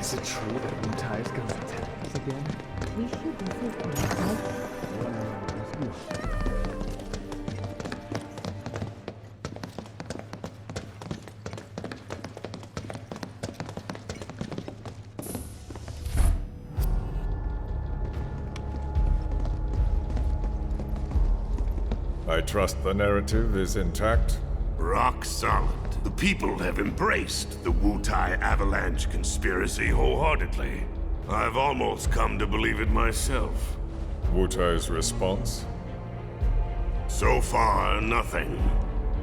Is it true that Wutai is gonna attack us again? We should be safe, right? I trust the narrative is intact. Rock solid. The people have embraced the Wutai Avalanche conspiracy wholeheartedly. I've almost come to believe it myself. Wutai's response? So far, nothing.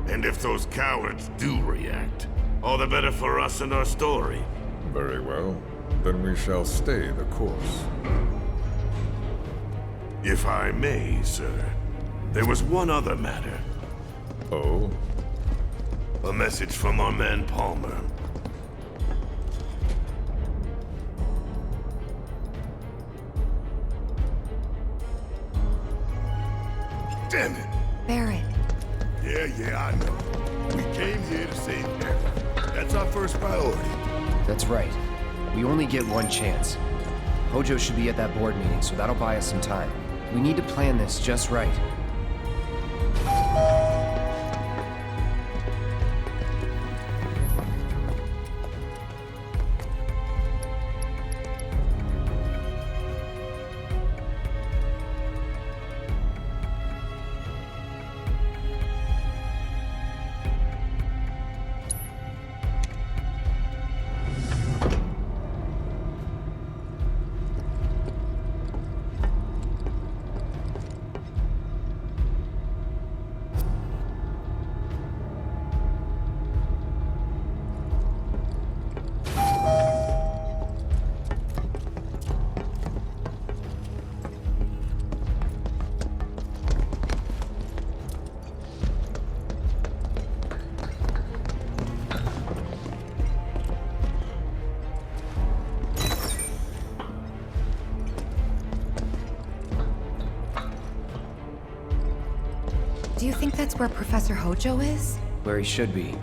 And if those cowards do react, all the better for us and our story. Very well. Then we shall stay the course. If I may, sir. There was one other matter. Oh? A message from our man Palmer. Damn it! Barrett. Yeah, I know. We came here to save Erin. That's our first priority. That's right. We only get one chance. Hojo should be at that board meeting, so that'll buy us some time. We need to plan this just right. Do you think that's where Professor Hojo is? Where he should be.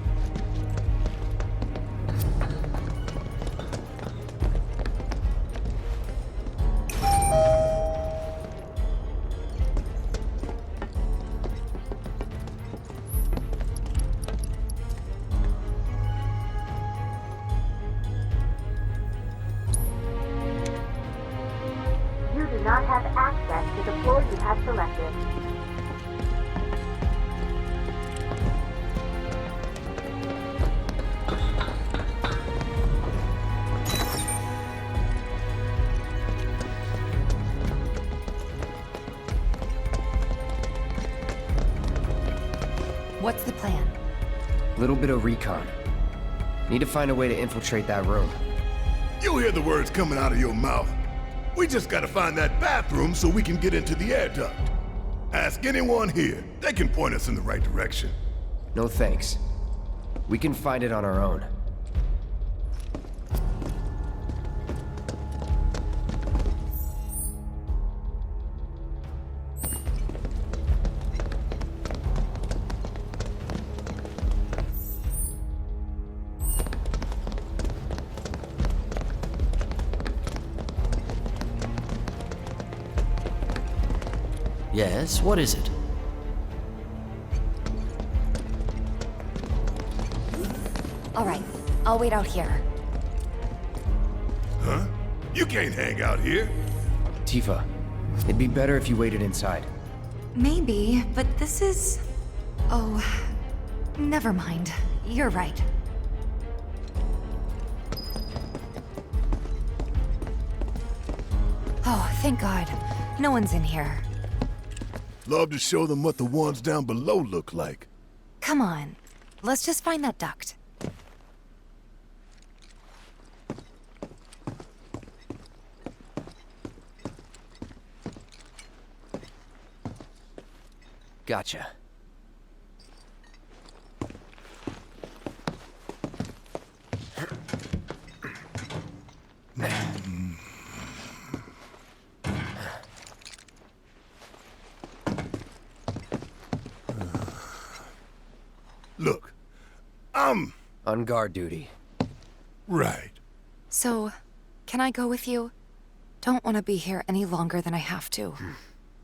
You do not have access to the floor you have selected. What's the plan? Little bit of recon. Need to find a way to infiltrate that room. You hear the words coming out of your mouth. We just gotta find that bathroom so we can get into the air duct. Ask anyone here. They can point us in the right direction. No thanks. We can find it on our own. Yes, what is it? All right, I'll wait out here. Huh? You can't hang out here. Tifa, it'd be better if you waited inside. Maybe, but this is... Oh, never mind. You're right. Oh, thank God. No one's in here. Love to show them what the ones down below look like. Come on. Let's just find that duct. Gotcha. Look, I'm... On guard duty. right. So, Can I go with you? Don't want to be here any longer than I have to.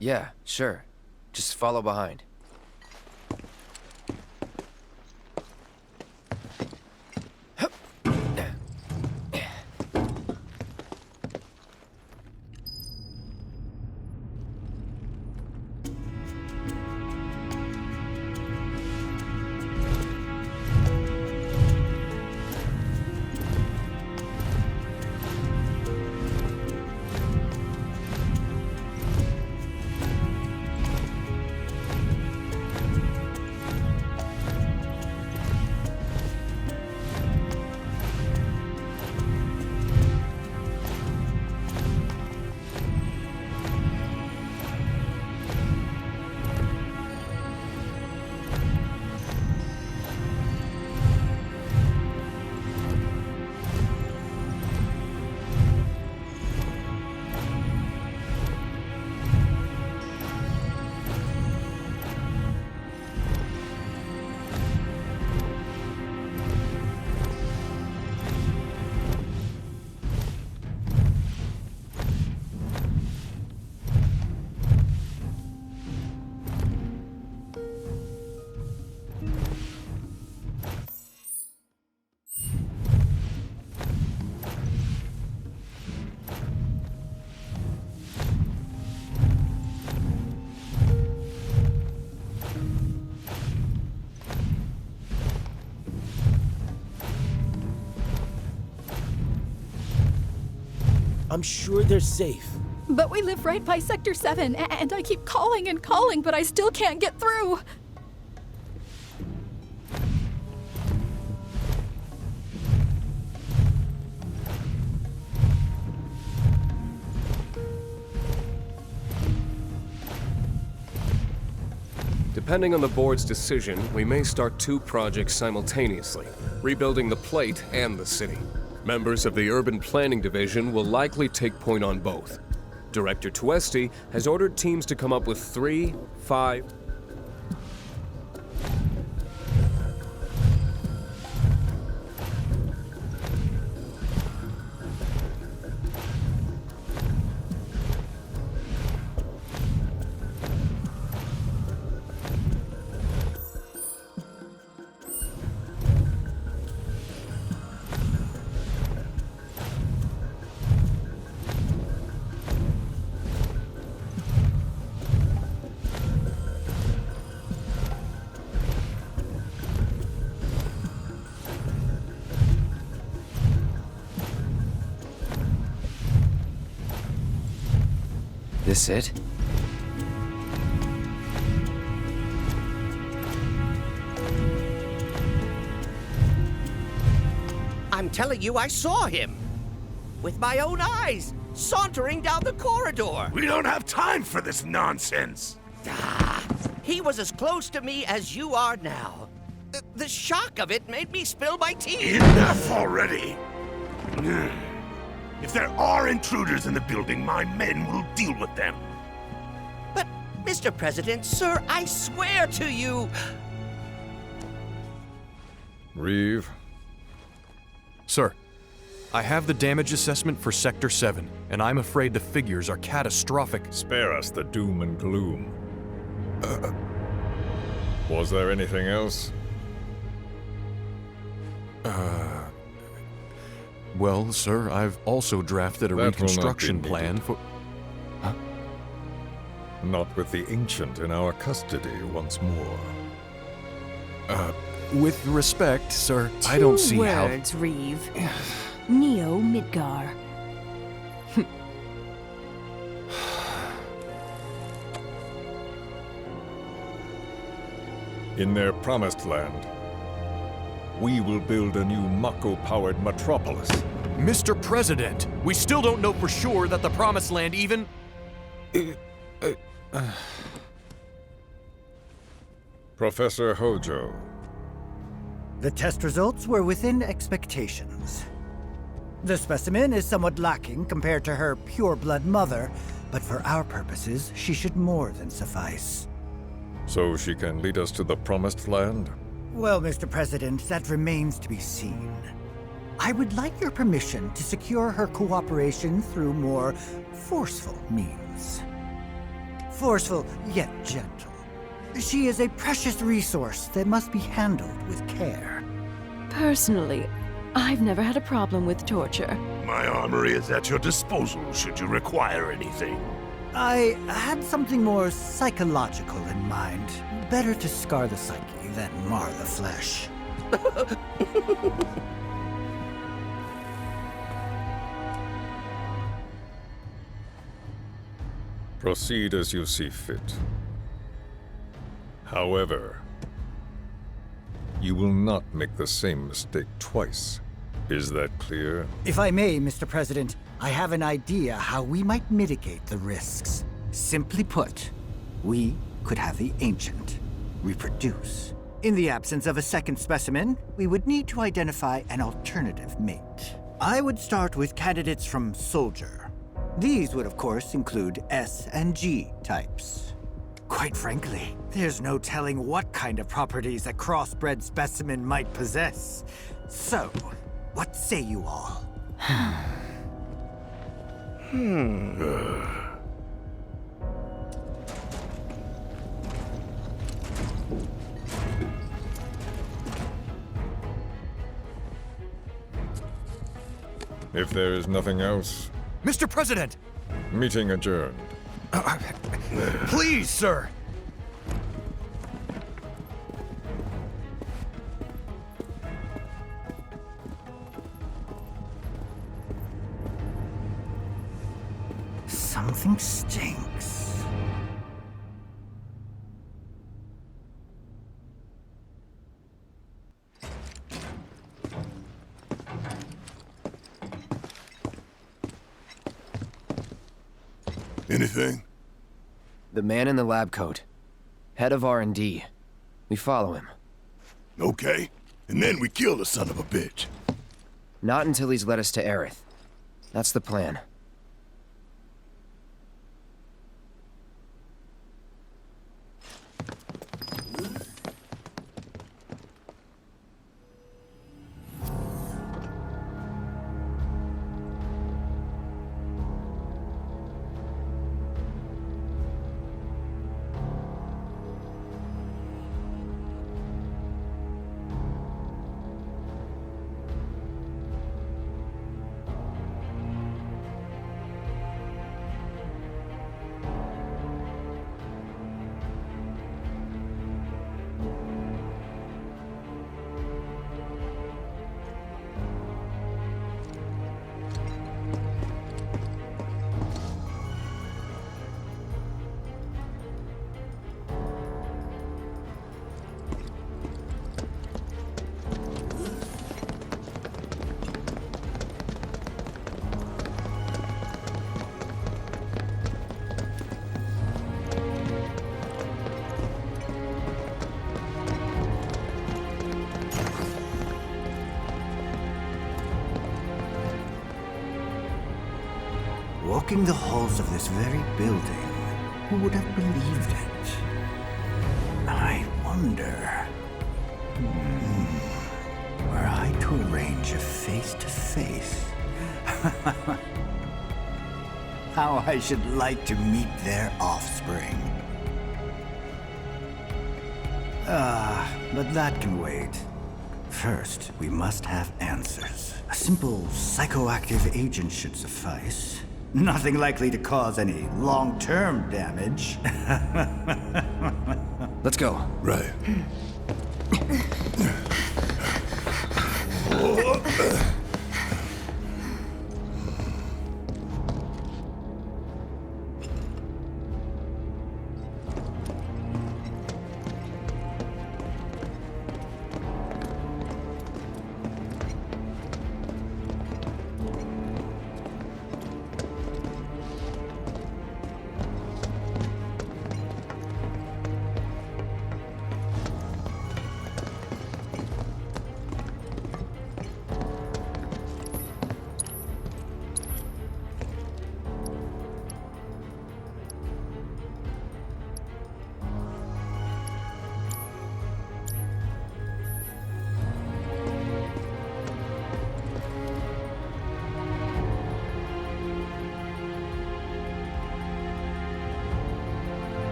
Yeah, sure. Just follow behind. I'm sure they're safe. But we live right by Sector 7, and I keep calling and calling, but I still can't get through. Depending on the board's decision, we may start 2 projects simultaneously, rebuilding the plate and the city. Members of the Urban Planning Division will likely take point on both. Director Tuesti has ordered teams to come up with 3, 5, This it? I'm telling you, I saw him. With my own eyes, sauntering down the corridor. We don't have time for this nonsense. He was as close to me as you are now. The shock of it made me spill my tea. Enough already. If there are intruders in the building, my men will deal with them. But, Mr. President, sir, I swear to you... Reeve? Sir, I have the damage assessment for Sector 7, and I'm afraid the figures are catastrophic. Spare us the doom and gloom. Was there anything else? Well, sir, I've also drafted a reconstruction plan for... Huh? Not with the Ancient in our custody once more. With respect, sir, I don't see how... 2 words, Reeve. Neo Midgar. In their promised land, we will build a new Mako-powered metropolis. Mr. President, we still don't know for sure that the Promised Land even... Professor Hojo. The test results were within expectations. The specimen is somewhat lacking compared to her pure-blood mother, but for our purposes, she should more than suffice. So she can lead us to the Promised Land? Well, Mr. President, that remains to be seen. I would like your permission to secure her cooperation through more forceful means. Forceful, yet gentle. She is a precious resource that must be handled with care. Personally, I've never had a problem with torture. My armory is at your disposal should you require anything. I had something more psychological in mind. Better to scar the psyche than mar the flesh. Proceed as you see fit. However, you will not make the same mistake twice. Is that clear? If I may, Mr. President, I have an idea how we might mitigate the risks. Simply put, we could have the Ancient reproduce. In the absence of a second specimen, we would need to identify an alternative mate. I would start with candidates from Soldier. These would, of course, include S and G types. Quite frankly, there's no telling what kind of properties a crossbred specimen might possess. So, what say you all? If there is nothing else, Mr. President! meeting adjourned. Please, sir! Something stinks. Anything? The man in the lab coat. Head of R&D. We follow him. Okay. And then we kill the son of a bitch. Not until he's led us to Aerith. That's the plan. Walking the halls of this very building, who would have believed it? I wonder... were I to arrange a face-to-face... how I should like to meet their offspring. But that can wait. First, we must have answers. A simple psychoactive agent should suffice. Nothing likely to cause any long-term damage. Let's go. Right.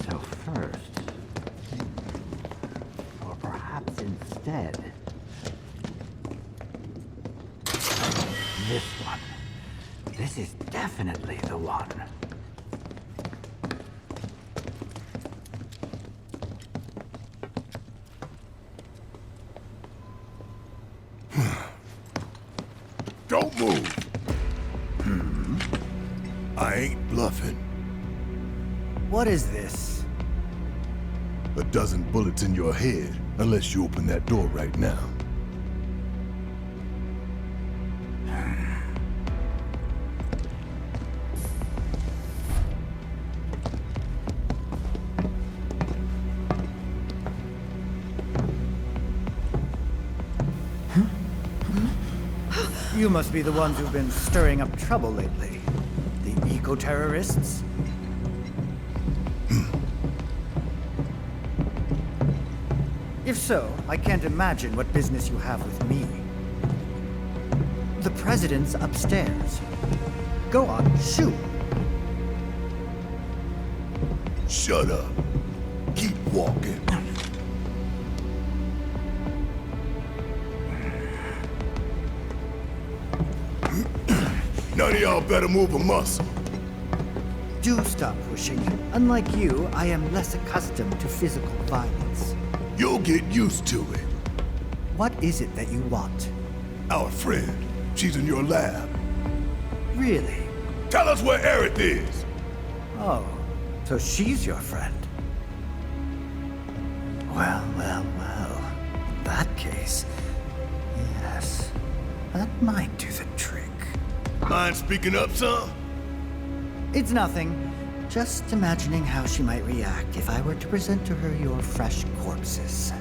So first, or perhaps instead, this one. This is definitely the one. Don't move. I ain't bluffing. What is this? A dozen bullets in your head, unless you open that door right now. You must be the ones who've been stirring up trouble lately. The eco-terrorists? If so, I can't imagine what business you have with me. The president's upstairs. Go on, shoot. Shut up. Keep walking. None of y'all better move a muscle. Do stop pushing. Unlike you, I am less accustomed to physical violence. You'll get used to it. What is it that you want? Our friend. She's in your lab. Really? Tell us where Aerith is! Oh, so she's your friend. Well, well, well. In that case, yes. That might do the trick. Mind speaking up, son? It's nothing. Just imagining how she might react if I were to present to her your fresh corpses.